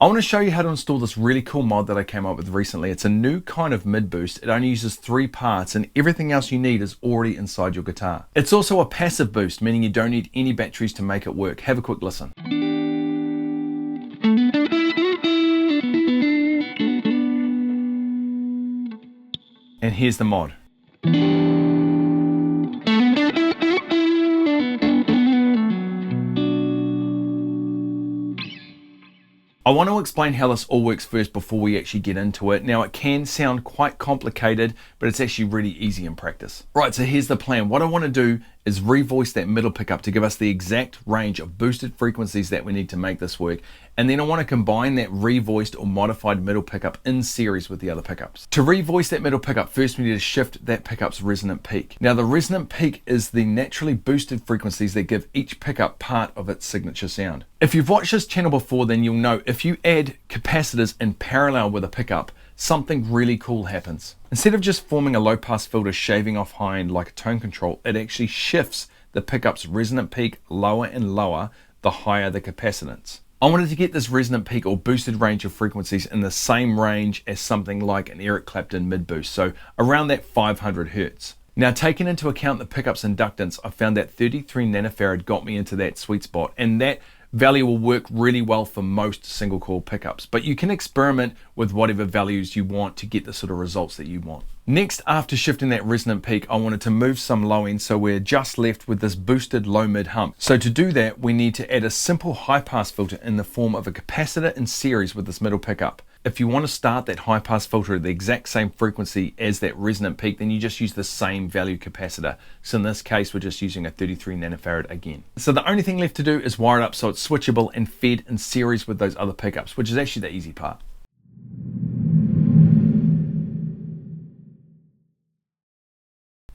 I want to show you how to install this really cool mod that I came up with recently. It's a new kind of mid boost. It only uses 3 parts and everything else you need is already inside your guitar. It's also a passive boost, meaning you don't need any batteries to make it work. Have a quick listen. And here's the mod. I want to explain how this all works first before we actually get into it. Now, it can sound quite complicated, but it's actually really easy in practice. Right, so here's the plan. What I want to do is revoice that middle pickup to give us the exact range of boosted frequencies that we need to make this work. And then I want to combine that revoiced or modified middle pickup in series with the other pickups. To revoice that middle pickup, first we need to shift that pickup's resonant peak. Now, the resonant peak is the naturally boosted frequencies that give each pickup part of its signature sound. If you've watched this channel before, then you'll know if you add capacitors in parallel with a pickup, something really cool happens. Instead of just forming a low pass filter shaving off high end like a tone control, it actually shifts the pickup's resonant peak lower and lower the higher the capacitance. I wanted to get this resonant peak or boosted range of frequencies in the same range as something like an Eric Clapton mid boost, so around that 500 Hertz. Now, taking into account the pickup's inductance, I found that 33 nanofarad got me into that sweet spot, and that value will work really well for most single coil pickups, but you can experiment with whatever values you want to get the sort of results that you want. Next, after shifting that resonant peak, I wanted to move some low end, so we're just left with this boosted low mid hump. So to do that, we need to add a simple high pass filter in the form of a capacitor in series with this middle pickup. If you want to start that high pass filter at the exact same frequency as that resonant peak, then you just use the same value capacitor. So in this case, we're just using a 33 nanofarad again. So the only thing left to do is wire it up so it's switchable and fed in series with those other pickups, which is actually the easy part.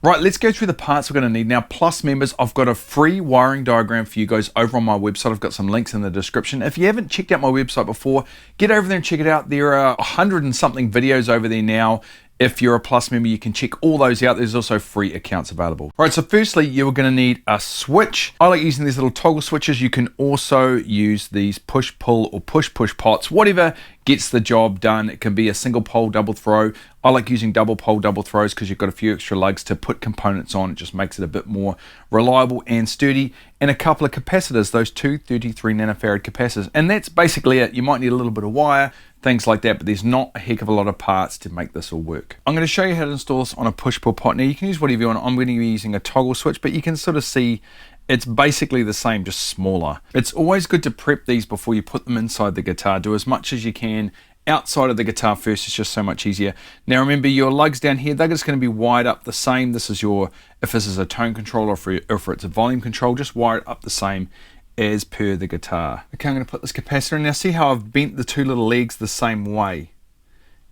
Right, let's go through the parts we're going to need. Now, Plus members, I've got a free wiring diagram for you guys over on my website. I've got some links in the description. If you haven't checked out my website before, get over there and check it out. There are 100 and something videos over there now. If you're a Plus member, you can check all those out. There's also free accounts available. All right, so firstly, you're going to need a switch. I like using these little toggle switches. You can also use these push-pull or push-push pots, whatever gets the job done. It can be a single pole, double throw. I like using double pole, double throws because you've got a few extra lugs to put components on. It just makes it a bit more reliable and sturdy. And a couple of capacitors, those two 33 nanofarad capacitors. And that's basically it. You might need a little bit of wire, things like that, but there's not a heck of a lot of parts to make this all work. I'm going to show you how to install this on a push-pull pot. Now, you can use whatever you want. I'm going to be using a toggle switch, but you can sort of see it's basically the same, just smaller. It's always good to prep these before you put them inside the guitar. Do as much as you can outside of the guitar first. It's just so much easier. Now remember, your lugs down here, they're just going to be wired up the same. This is your, if this is a tone control or if it's a volume control, just wire it up the same as per the guitar. Okay, I'm going to put this capacitor in. Now see how I've bent the two little legs the same way?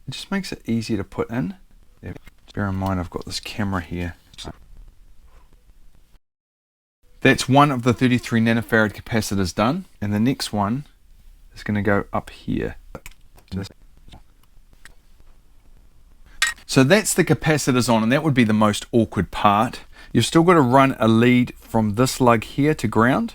It just makes it easier to put in. There. Bear in mind I've got this camera here. That's one of the 33 nanofarad capacitors done, and the next one is going to go up here. So that's the capacitors on, and that would be the most awkward part. You've still got to run a lead from this lug here to ground.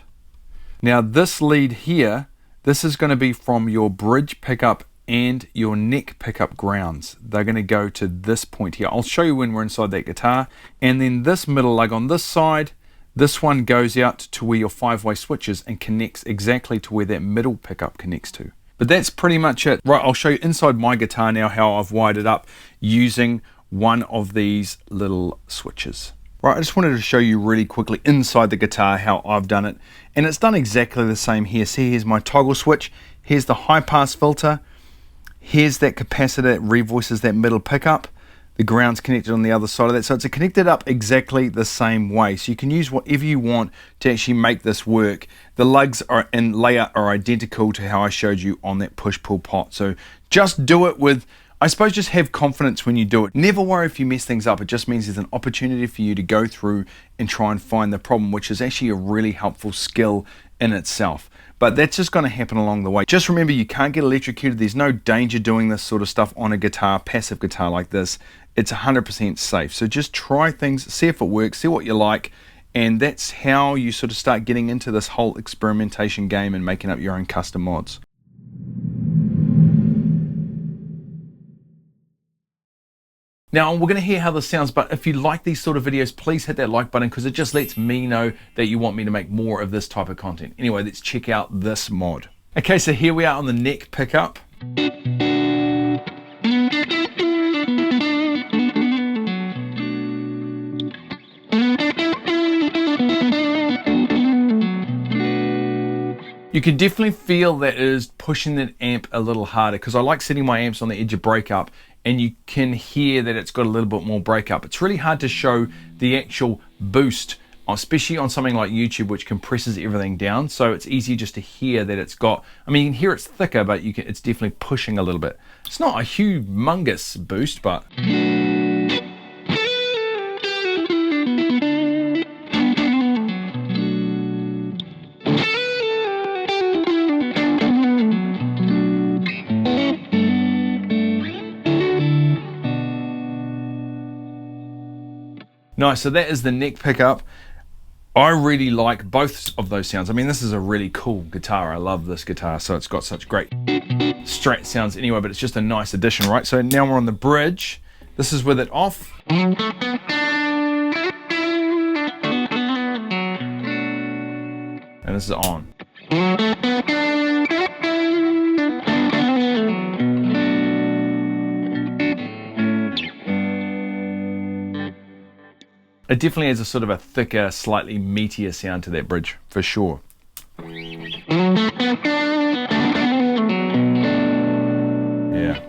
Now this lead here, this is going to be from your bridge pickup and your neck pickup grounds. They're going to go to this point here. I'll show you when we're inside that guitar. And then this middle lug on this side, this one goes out to where your 5-way switch is and connects exactly to where that middle pickup connects to. But that's pretty much it. Right, I'll show you inside my guitar now how I've wired it up using one of these little switches. Right, I just wanted to show you really quickly inside the guitar how I've done it. And it's done exactly the same here. See, here's my toggle switch. Here's the high pass filter. Here's that capacitor that revoices that middle pickup. The ground's connected on the other side of that. So it's connected up exactly the same way. So you can use whatever you want to actually make this work. The lugs are and layout are identical to how I showed you on that push-pull pot. So just do it with, I suppose, just have confidence when you do it. Never worry if you mess things up. It just means there's an opportunity for you to go through and try and find the problem, which is actually a really helpful skill in itself. But that's just going to happen along the way. Just remember, you can't get electrocuted. There's no danger doing this sort of stuff on a guitar, passive guitar like this. It's 100% safe. So just try things, see if it works, see what you like, and that's how you sort of start getting into this whole experimentation game and making up your own custom mods. Now we're going to hear how this sounds, but if you like these sort of videos, please hit that like button because it just lets me know that you want me to make more of this type of content. Anyway, let's check out this mod. Okay, so here we are on the neck pickup. You can definitely feel that it is pushing that amp a little harder because I like setting my amps on the edge of breakup, and you can hear that it's got a little bit more breakup. It's really hard to show the actual boost, especially on something like YouTube, which compresses everything down. So it's easy just to hear that it's got, I mean, you can hear it's thicker, but it's definitely pushing a little bit. It's not a humongous boost, but. Nice, so that is the neck pickup. I really like both of those sounds. I mean, this is a really cool guitar. I love this guitar, so it's got such great Strat sounds anyway, but it's just a nice addition, right? So now we're on the bridge. This is with it off. And this is on. It definitely has a sort of a thicker, slightly meatier sound to that bridge, for sure. Yeah.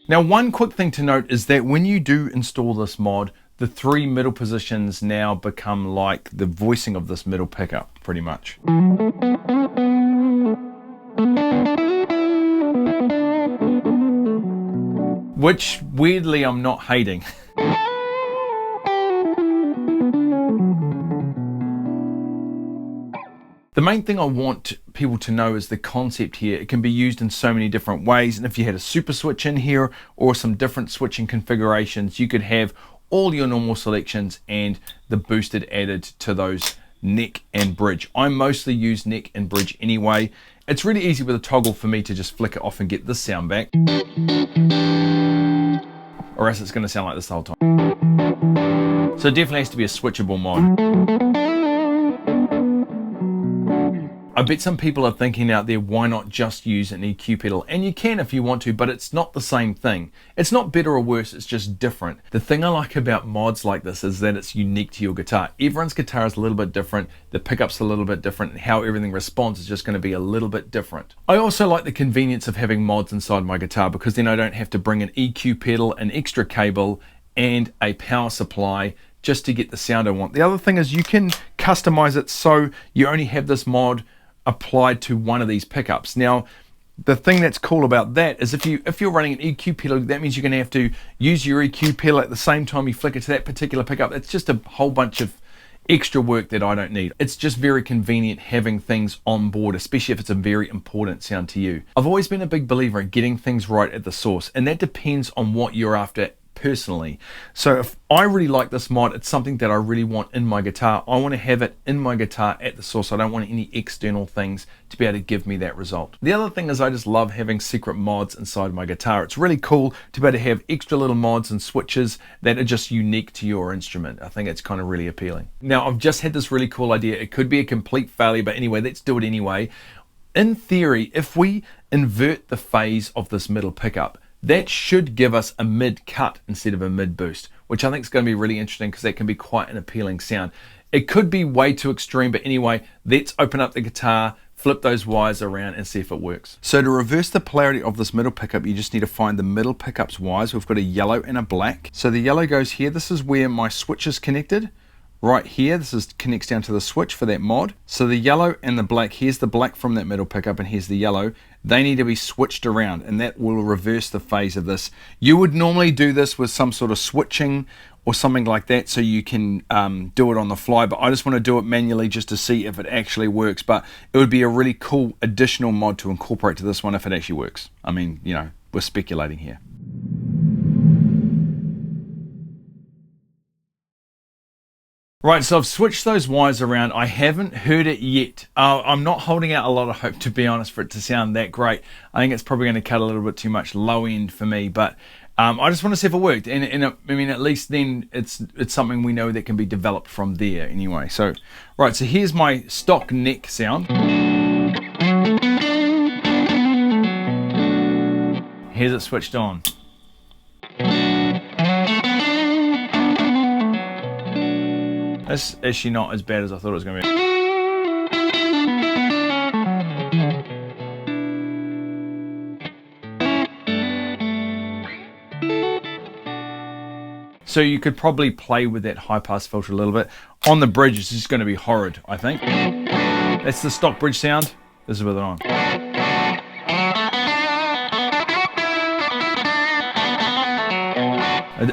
Now, one quick thing to note is that when you do install this mod, the 3 middle positions now become like the voicing of this middle pickup, pretty much. Which, weirdly, I'm not hating. The main thing I want people to know is the concept here. It can be used in so many different ways, and if you had a super switch in here or some different switching configurations, you could have all your normal selections and the boosted added to those neck and bridge. I mostly use neck and bridge anyway. It's really easy with a toggle for me to just flick it off and get this sound back, or else it's going to sound like this the whole time. So it definitely has to be a switchable mod. I bet some people are thinking out there, why not just use an EQ pedal? And you can if you want to, but it's not the same thing. It's not better or worse, it's just different. The thing I like about mods like this is that it's unique to your guitar. Everyone's guitar is a little bit different, the pickup's a little bit different, and how everything responds is just going to be a little bit different. I also like the convenience of having mods inside my guitar because then I don't have to bring an EQ pedal, an extra cable, and a power supply just to get the sound I want. The other thing is you can customize it so you only have this mod applied to one of these pickups. Now, the thing that's cool about that is if you're running an EQ pedal, that means you're going to have to use your EQ pedal at the same time you flick it to that particular pickup. It's just a whole bunch of extra work that I don't need. It's just very convenient having things on board, especially if it's a very important sound to you. I've always been a big believer in getting things right at the source, and that depends on what you're after personally. So if I really like this mod, it's something that I really want in my guitar. I want to have it in my guitar at the source. I don't want any external things to be able to give me that result. The other thing is I just love having secret mods inside my guitar. It's really cool to be able to have extra little mods and switches that are just unique to your instrument. I think it's kind of really appealing. Now, I've just had this really cool idea. It could be a complete failure, but anyway, let's do it anyway. In theory, if we invert the phase of this middle pickup, that should give us a mid cut instead of a mid boost, which I think is going to be really interesting because that can be quite an appealing sound. It could be way too extreme, but anyway, let's open up the guitar, flip those wires around and see if it works. So to reverse the polarity of this middle pickup, you just need to find the middle pickup's wires. We've got a yellow and a black. So the yellow goes here. This is where my switch is connected. right here. This is connects down to the switch for that mod. So the yellow and the black, here's the black from that middle pickup and here's the yellow. They need to be switched around, and that will reverse the phase of this. You would normally do this with some sort of switching or something like that, so you can do it on the fly, but I just want to do it manually just to see if it actually works. But it would be a really cool additional mod to incorporate to this one if it actually works. I mean, you know, we're speculating here. Right, so I've switched those wires around. I haven't heard it yet. I'm not holding out a lot of hope, to be honest, for it to sound that great. I think it's probably going to cut a little bit too much low end for me, but I just want to see if it worked. And I mean, at least then it's something we know that can be developed from there anyway. So, right, so here's my stock neck sound. Here's it switched on. It's actually not as bad as I thought it was going to be. So you could probably play with that high pass filter a little bit. On the bridge, it's just going to be horrid, I think. That's the stock bridge sound. This is with it on.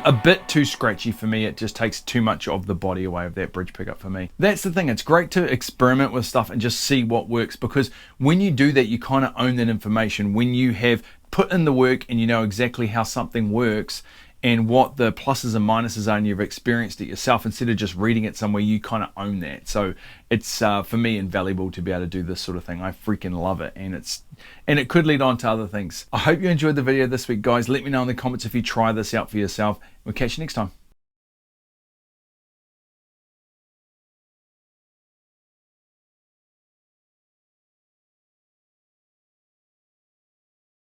A bit too scratchy for me. It just takes too much of the body away of that bridge pickup for me. That's the thing. It's great to experiment with stuff and just see what works, because when you do that, you kind of own that information. When you have put in the work and you know exactly how something works and what the pluses and minuses are, and you've experienced it yourself, instead of just reading it somewhere, you kind of own that. So it's for me invaluable to be able to do this sort of thing. I freaking love it, and it could lead on to other things. I hope you enjoyed the video this week, guys. Let me know in the comments if you try this out for yourself. We'll catch you next time.